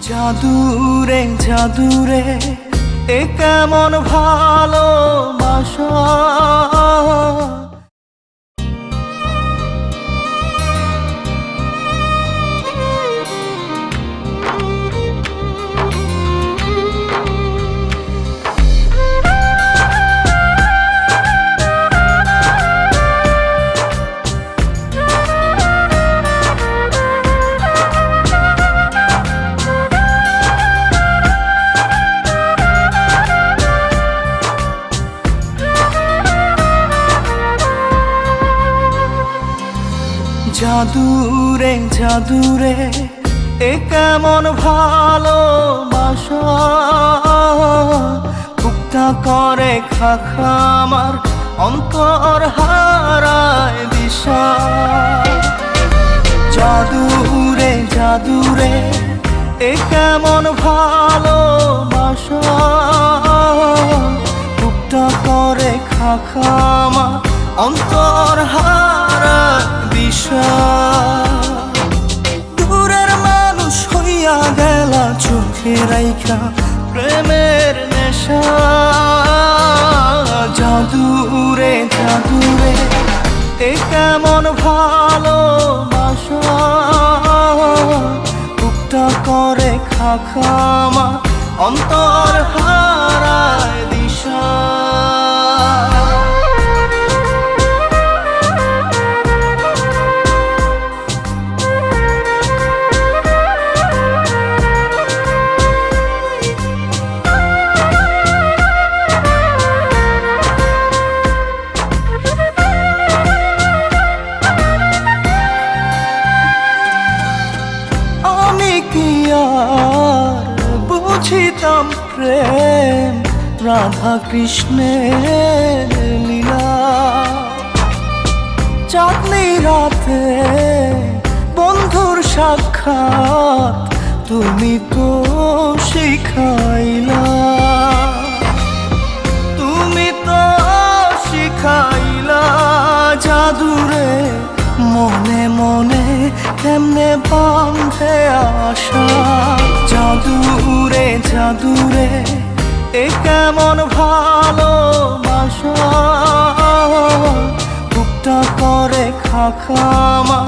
জাদুরে জাদুরে এ কেমন ভালোবাসা। জাদুরে জাদুরে এ কেমন ভালোবাসা। বুকটা করে খাখা আমার অন্তর হারায় দিশা। জাদুরে জাদুরে এ কেমন ভালোবাসা। বুকটা করে খাখা আমার অন্তর হারায় দিশা। দূরের মানুষ হইয়া গেলা চোখে রাইখা প্রেমের নেশা। জাদুরে জাদুরে এ কেমন ভালোবাসা। বুকটা করে খাখা আমার অন্তর হারায় দিশা। বুঝিতাম প্রেম রাধা কৃষ্ণের লীলা। চাঁদনি রাতে বন্ধুর সাক্ষাৎ তুমি তো শিখাইলা। তুমি তো শিখাইলা জাদুরে মনে মনে কেমনে বাঁধে আশা। জাদুরে জাদুরে এ কেমন ভালোবাসা। বুকটা করে খাখা আমার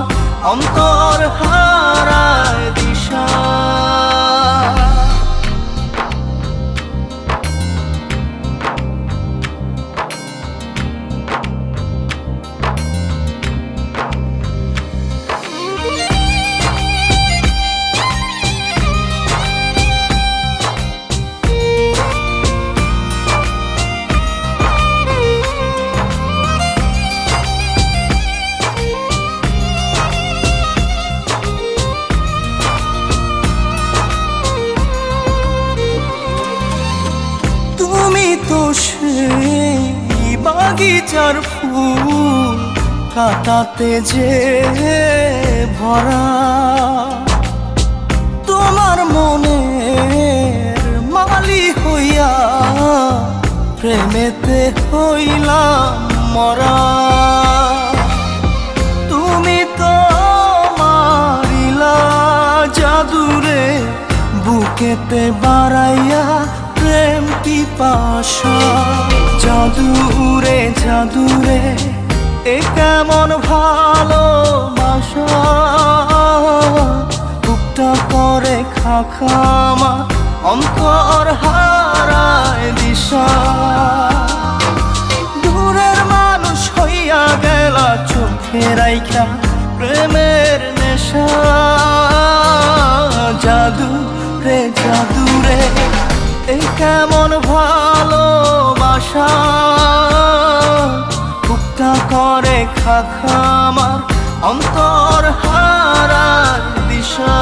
অন্তর হারায় দিশা। সেই বাগিচার ফুল কাটাতে যে ভরা। তোমার মনের মালি হইয়া প্রেমেতে হইলাম মরা। তুমি তো মারিলা জাদুরে বুকেতে বাড়াইয়া প্রেম পিপাসা। জাদুরে জাদুরে এ কেমন ভালোবাসা। বুকটা করে খাখা আমার অন্তর হারায় দিশা। দূরের মানুষ হইয়া গেলা চোখে রাইখা প্রেমের নেশা। জাদুরে জাদুরে এ কেমন ভালোবাসা। বুকটা করে খাখা আমার অন্তর হারায় দিশা।